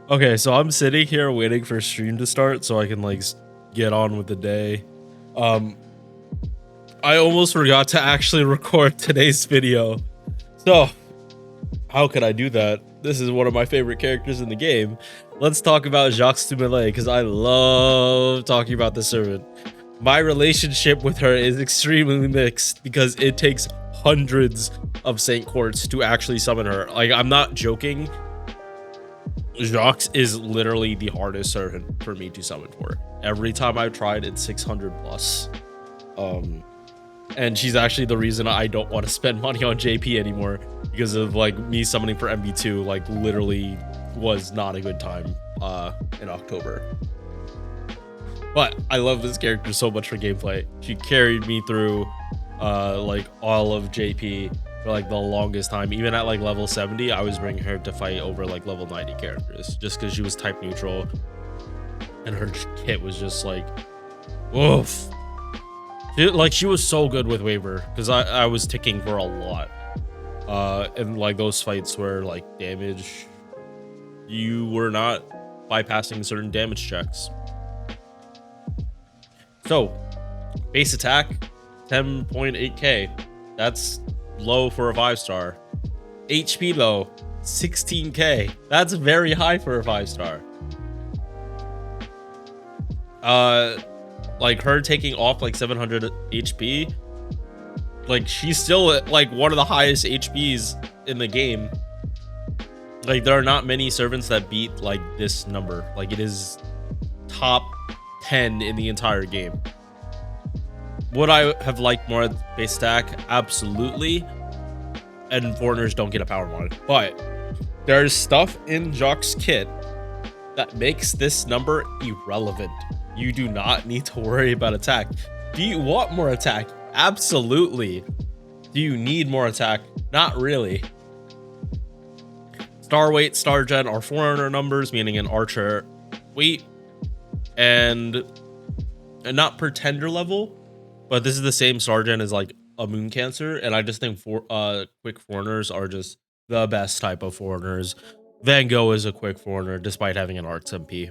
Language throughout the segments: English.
Okay, so I'm sitting here waiting for stream to start so I can like get on with the day. I almost forgot to actually record today's video. So, how could I do that? This is one of my favorite characters in the game. Let's talk about Jacques de Molay because I love talking about this servant. My relationship with her is extremely mixed because it takes hundreds of Saint Courts to actually summon her. Like, I'm not joking. Jacques is literally the hardest servant for me to summon for. Every time I've tried, it's 600 plus. And she's actually the reason I don't want to spend money on JP anymore because of like me summoning for MB2 like literally was not a good time in October. But I love this character so much for gameplay. She carried me through like all of JP for like the longest time. Even at like level 70, I was bringing her to fight over like level 90 characters just because she was type neutral and her kit was just like woof. She was so good with waiver because I was ticking for a lot and like those fights where like damage, you were not bypassing certain damage checks. So base attack 10.8k, that's low for a 5-star. HP low 16k, that's very high for a 5-star. Like her taking off like 700 HP, like she's still like one of the highest HPs in the game. Like there are not many servants that beat like this number. Like it is top 10 in the entire game. Would I have liked more base stack? Absolutely. And foreigners don't get a power mod, but there's stuff in Jacques' kit that makes this number irrelevant. You do not need to worry about attack. Do you want more attack? Absolutely. Do you need more attack? Not really. Star weight, star gen are foreigner numbers, meaning an archer weight, and not pretender level, but this is the same star gen as like a moon cancer, and I just think quick foreigners are just the best type of foreigners. Van Gogh is a quick foreigner despite having an arts MP.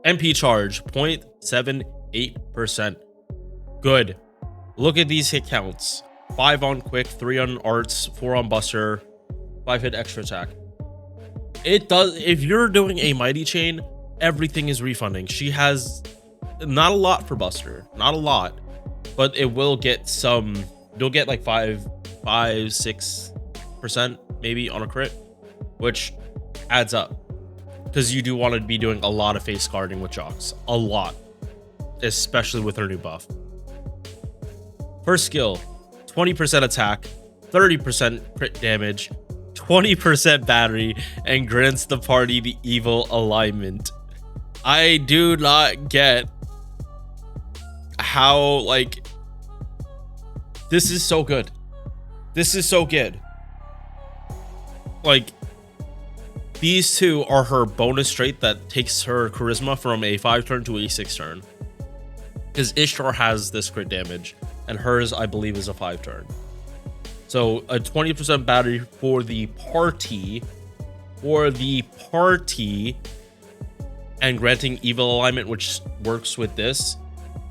MP charge 0.78%. Good. Look at these hit counts. 5 on quick, 3 on arts, 4 on buster, 5 hit extra attack. It does. If you're doing a mighty chain, everything is refunding. She has not a lot for buster, not a lot, but it will get some. You'll get like 6% maybe on a crit, which adds up. Because you do want to be doing a lot of face guarding with Jacques. A lot. Especially with her new buff. First skill, 20% attack, 30% crit damage, 20% battery, and grants the party the evil alignment. I do not get how, like, this is so good. This is so good. Like, these two are her bonus trait that takes her charisma from a 5-turn to a 6-turn. Because Ishtar has this crit damage, and hers, I believe, is a 5-turn. So a 20% battery for the party, and granting evil alignment, which works with this.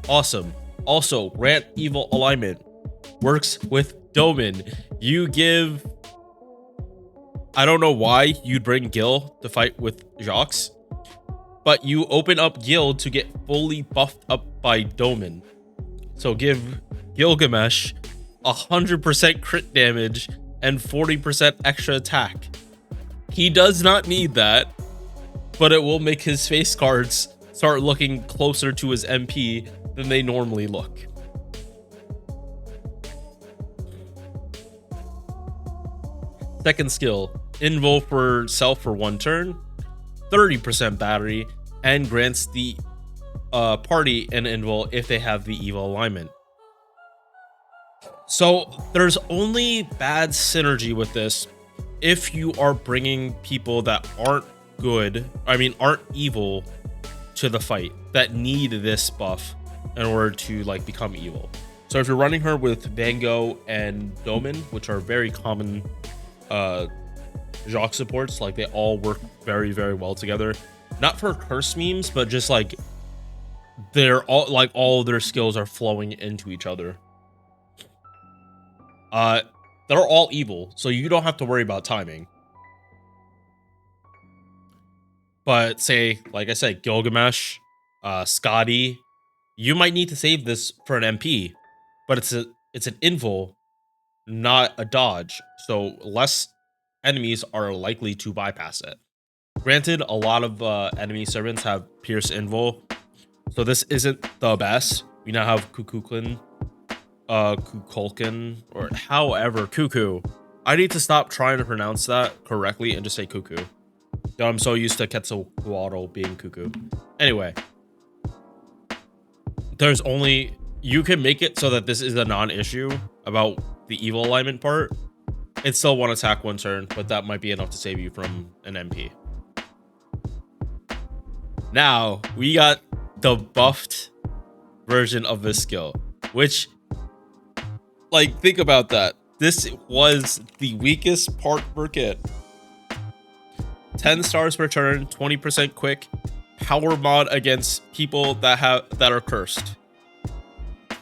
Awesome. Also, grant evil alignment works with Domin. You give. I don't know why you'd bring Gil to fight with Jacques, but you open up Gil to get fully buffed up by Domin. So give Gilgamesh 100% crit damage and 40% extra attack. He does not need that, but it will make his face cards start looking closer to his MP than they normally look. Second skill, Invo for self for 1 turn, 30% battery, and grants the party an Invo if they have the evil alignment. So there's only bad synergy with this if you are bringing people that aren't good, aren't evil to the fight, that need this buff in order to like become evil. So if you're running her with Van Gogh and Domin, which are very common Jacques supports. Like they all work very, very well together. Not for curse memes, but just like they're all of their skills are flowing into each other. They're all evil, so you don't have to worry about timing. But say, like I said, Gilgamesh, Scotty, you might need to save this for an MP, but it's an invul, not a dodge, so less enemies are likely to bypass it. Granted, a lot of enemy servants have Pierce Invul, so this isn't the best. We now have Kukulkan, or however, Cuckoo. I need to stop trying to pronounce that correctly and just say Cuckoo. I'm so used to Quetzalcoatl being Cuckoo. Anyway, you can make it so that this is a non-issue about the evil alignment part. It's still one attack, one turn, but that might be enough to save you from an MP. Now, we got the buffed version of this skill, which, like, think about that. This was the weakest part per kit. 10 stars per turn, 20% quick, power mod against people that are cursed.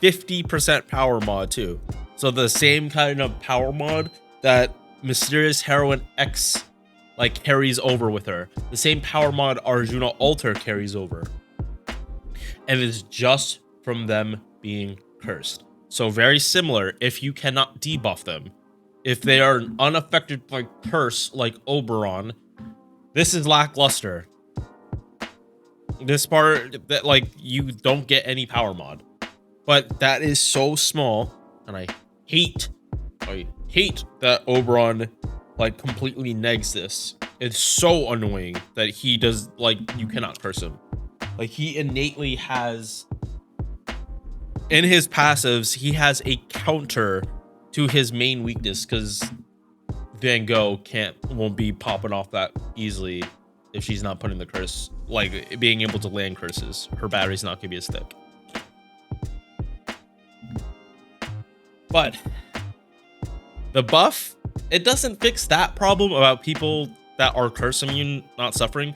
50% power mod too. So the same kind of power mod that Mysterious Heroine X like carries over with her. The same power mod Arjuna Alter carries over. And it's just from them being cursed. So very similar if you cannot debuff them. If they are unaffected by curse like Oberon, this is lackluster. This part that like you don't get any power mod. But that is so small, and I hate that Oberon like completely negs this. It's so annoying that he does, like, you cannot curse him. Like, he innately has, in his passives, he has a counter to his main weakness, because Van Gogh won't be popping off that easily if she's not putting the curse, like being able to land curses. Her battery's not gonna be as thick. But the buff, it doesn't fix that problem about people that are curse immune not suffering.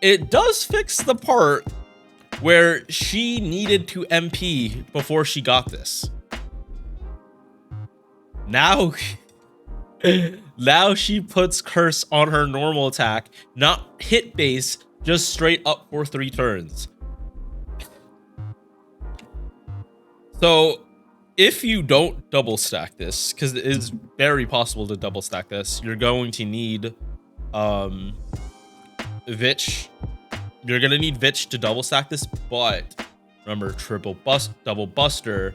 It does fix the part where she needed to MP before she got this. Now she puts curse on her normal attack, not hit base, just straight up for 3 turns. So if you don't double stack this, because it is very possible to double stack this, you're going to need Vich. You're gonna need Vich to double stack this, but remember, double buster,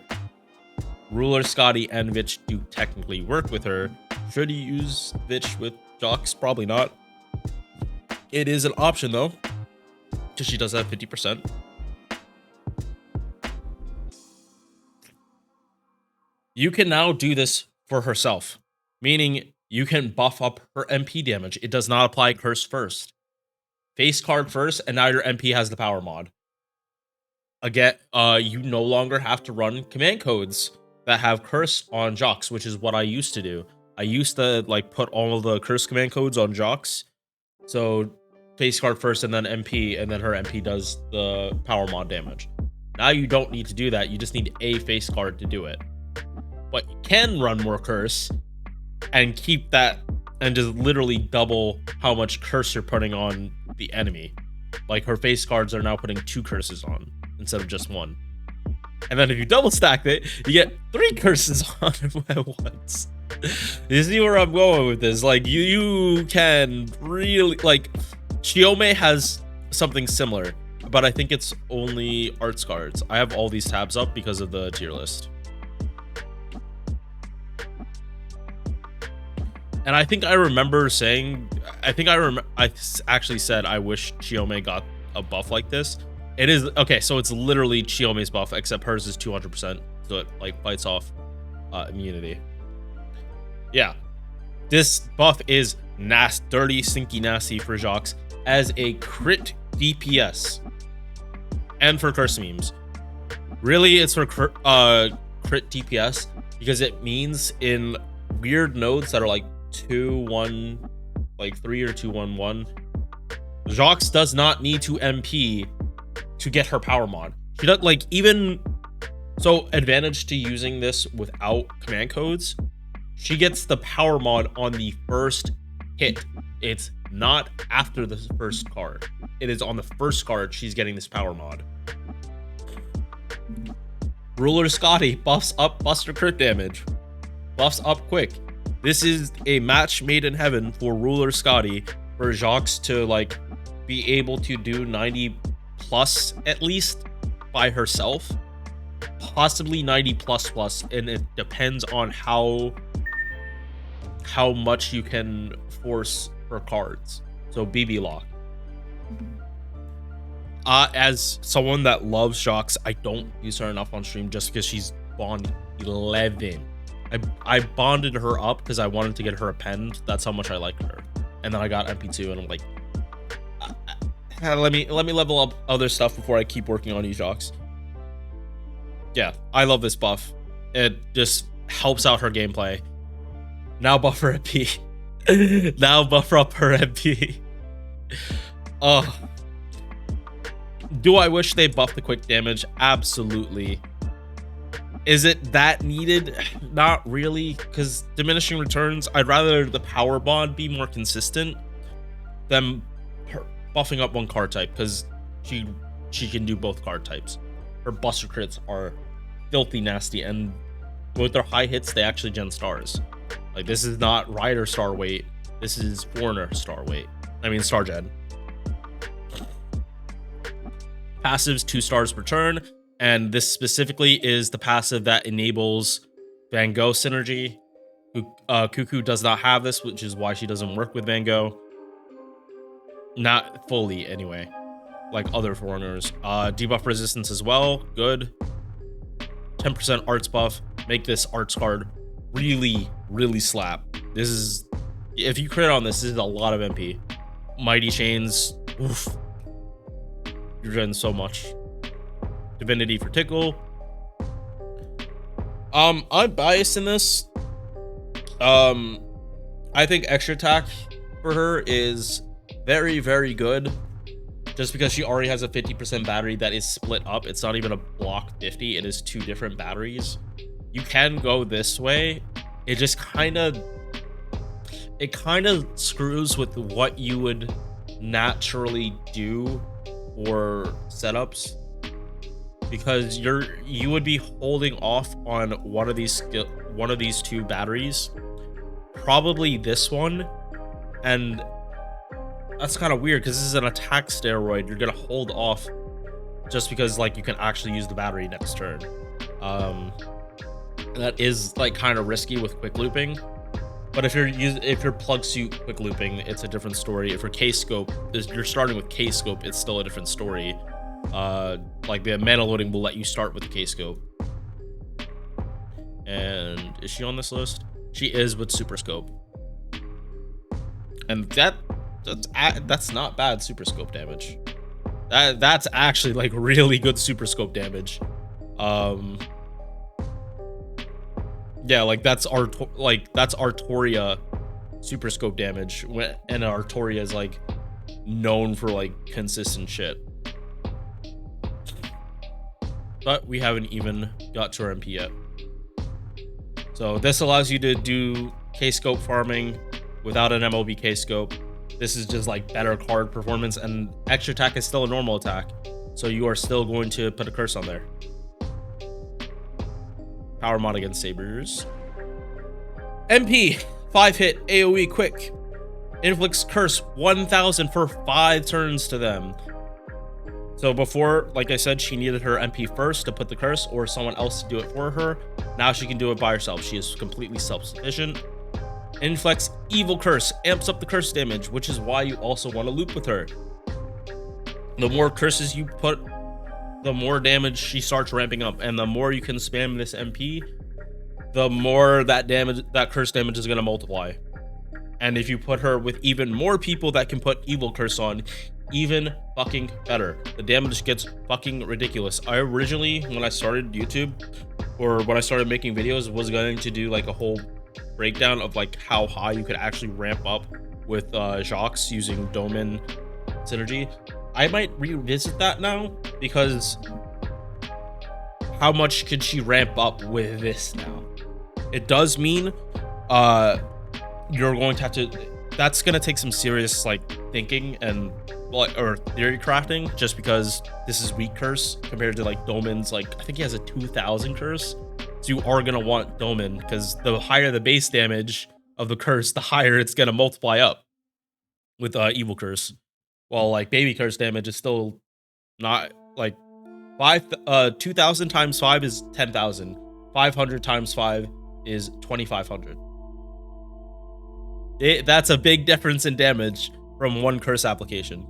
Ruler, Scotty, and Vich do technically work with her. Should you use Vich with Jocks? Probably not. It is an option though, because she does have 50%. You can now do this for herself, meaning you can buff up her MP damage. It does not apply curse first. Face card first, and now your MP has the power mod. Again, you no longer have to run command codes that have curse on Jocks, which is what I used to do. I used to like put all of the curse command codes on Jocks. So face card first and then MP, and then her MP does the power mod damage. Now you don't need to do that. You just need a face card to do it. But you can run more curse and keep that and just literally double how much curse you're putting on the enemy. Like her face cards are now putting 2 curses on instead of just 1. And then if you double stack it, you get 3 curses on at once. You see where I'm going with this? Like you can really, like, Chiome has something similar, but I think it's only arts cards. I have all these tabs up because of the tier list. And I think I remember saying, I actually said I wish Chiome got a buff like this. It is, okay, so it's literally Chiome's buff, except hers is 200%, so it like fights off immunity. Yeah, this buff is dirty, stinky, nasty for Jacques as a crit DPS and for curse memes. Really, it's for crit DPS because it means in weird nodes that are like 2, 1, like 3 or 2-1-1. Jacques does not need to MP to get her power mod. She does like even so advantage to using this without command codes. She gets the power mod on the first hit. It's not after the first card. It is on the first card she's getting this power mod. Ruler Scotty buffs up Buster crit damage. Buffs up quick. This is a match made in heaven for Ruler Scotty, for Jacques to like be able to do 90 plus at least by herself. Possibly 90 plus, and it depends on how much you can force her cards. So BB lock. As someone that loves Jacques, I don't use her enough on stream just because she's bond 11. I bonded her up because I wanted to get her a pen. That's how much I liked her. And then I got MP2 and I'm like, let me level up other stuff before I keep working on you, Jacques. Yeah, I love this buff. It just helps out her gameplay. Now buff her MP. Now buff up her MP. Oh. Do I wish they buffed the quick damage? Absolutely. Is it that needed? Not really, because diminishing returns, I'd rather the power bond be more consistent than her buffing up one card type, because she can do both card types. Her buster crits are filthy nasty, and with their high hits, they actually gen stars. Like, this is not Rider star weight. This is Foreigner star weight. I mean, star gen. Passives 2 stars per turn, and this specifically is the passive that enables Van Gogh synergy. Cuckoo does not have this, which is why she doesn't work with Van Gogh. Not fully, anyway, like other foreigners. Debuff resistance as well, good. 10% arts buff. Make this arts card really, really slap. This is, if you crit on this, this is a lot of MP. Mighty Chains, oof. You're getting so much. Divinity for Tickle. I'm biased in this. I think extra attack for her is very, very good. Just because she already has a 50% battery that is split up. It's not even a block 50. It is 2 different batteries. You can go this way. It just kind of screws with what you would naturally do for setups, because you would be holding off on one of these 2 batteries, probably this one, and that's kind of weird because this is an attack steroid. You're gonna hold off just because like you can actually use the battery next turn. That is like kind of risky with quick looping. But if you're plug suit quick looping, it's a different story. If you're case scope, you're starting with case scope, it's still a different story. Like the mana loading will let you start with the case scope. And is she on this list? She is with super scope. And that's not bad super scope damage. That's actually like really good super scope damage. Yeah, like that's Artoria super scope damage, and Artoria is like known for like consistent shit. But we haven't even got to our MP yet. So this allows you to do K-scope farming without an MLB K-scope. This is just like better card performance, and extra attack is still a normal attack. So you are still going to put a curse on there. Power mod against Sabers. MP 5-hit AoE quick. Inflicts curse 1000 for 5 turns to them. So before, like I said, she needed her MP first to put the curse, or someone else to do it for her. Now she can do it by herself. She is completely self-sufficient. Inflicts evil curse, amps up the curse damage, which is why you also want to loop with her. The more curses you put, the more damage she starts ramping up, and the more you can spam this MP, the more that curse damage is going to multiply. And if you put her with even more people that can put evil curse on, even fucking better. The damage gets fucking ridiculous. I originally, when I started YouTube, or when I started making videos, was going to do like a whole breakdown of like how high you could actually ramp up with Jacques using Domin synergy. I might revisit that now, because how much could she ramp up with this now? It does mean you're going to have to, that's going to take some serious like thinking and or theory crafting, just because this is weak curse compared to like Domin's, like I think he has a 2000 curse. So you are going to want Domin, because the higher the base damage of the curse, the higher it's going to multiply up with evil curse. While like baby curse damage is still not like 2000 times 5 is 10,000. 500 times 5 is 2,500. That's a big difference in damage from one curse application.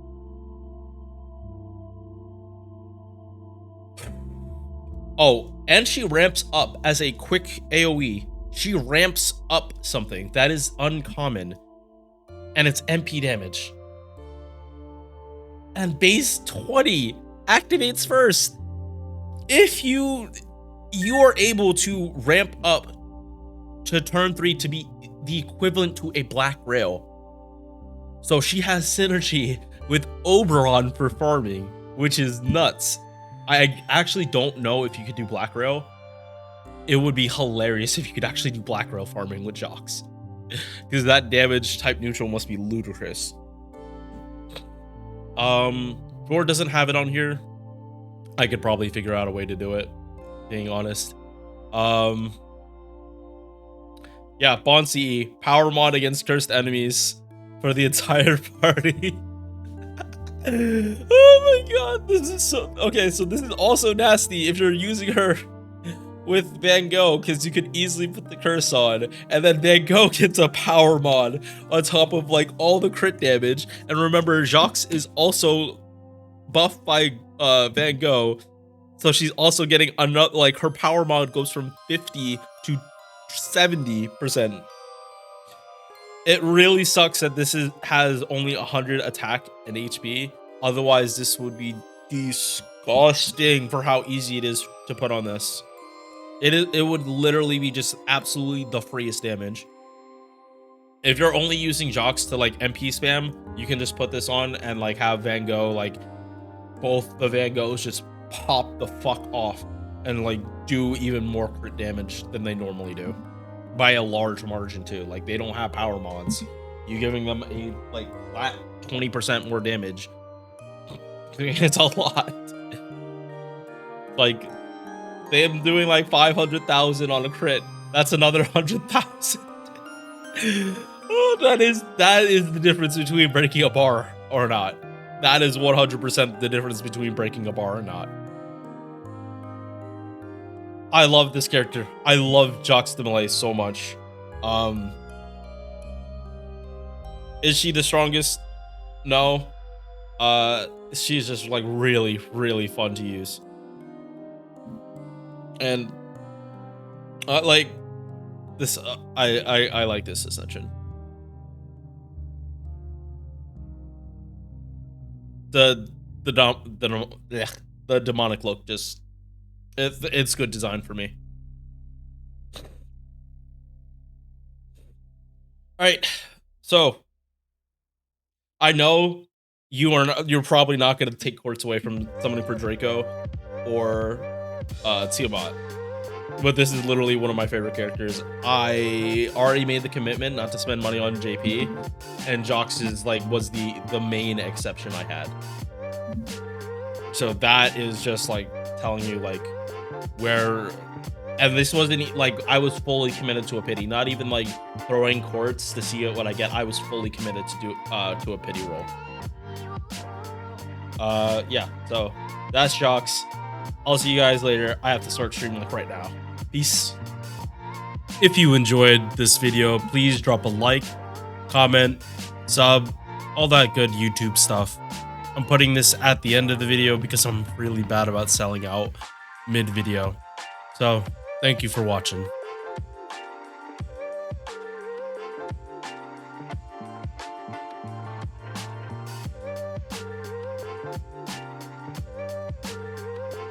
Oh, and she ramps up as a quick AoE. She ramps up something that is uncommon, and it's MP damage. And base 20 activates first. If you are able to ramp up to turn 3 to be the equivalent to a black rail. So she has synergy with Oberon for farming, which is nuts. I actually don't know if you could do black rail. It would be hilarious if you could actually do black rail farming with Jacques, because that damage type neutral must be ludicrous. Thor doesn't have it on here. I could probably figure out a way to do it, being honest. Yeah, Bond CE, power mod against cursed enemies for the entire party. Oh my god, this is so... Okay, so this is also nasty if you're using her with Van Gogh, because you could easily put the curse on, and then Van Gogh gets a power mod on top of like all the crit damage. And remember, Jacques is also buffed by Van Gogh, so she's also getting another, like her power mod goes from 50 to 70%. It really sucks that this has only 100 attack and HP. Otherwise, this would be disgusting for how easy it is to put on this. It would literally be just absolutely the freest damage. If you're only using Jacques to like MP spam, you can just put this on and like have Van Gogh, like both the Van Goghs just pop the fuck off and like do even more crit damage than they normally do, by a large margin too. Like they don't have power mods. You giving them a like flat 20% more damage. It's a lot. Like them doing like 500,000 on a crit. That's another 100,000. Oh, that is the difference between breaking a bar or not. That is 100% the difference between breaking a bar or not. I love this character. I love Jacques de Molay so much. Is she the strongest? No. She's just like really, really fun to use. And like this, I like this ascension. The demonic look, just it's good design for me. All right, so I know you're probably not going to take quartz away from summoning for Draco or Tiamat, but this is literally one of my favorite characters. I already made the commitment not to spend money on JP, and Jacques is like was the main exception I had. So that is just like telling you like where, and this wasn't like I was fully committed to a pity, not even like throwing quartz to see what I get. I was fully committed to do to a pity roll. Yeah, so that's Jacques. I'll see you guys later. I have to start streaming like right now. Peace. If you enjoyed this video, please drop a like, comment, sub, all that good YouTube stuff. I'm putting this at the end of the video because I'm really bad about selling out mid-video. So, thank you for watching.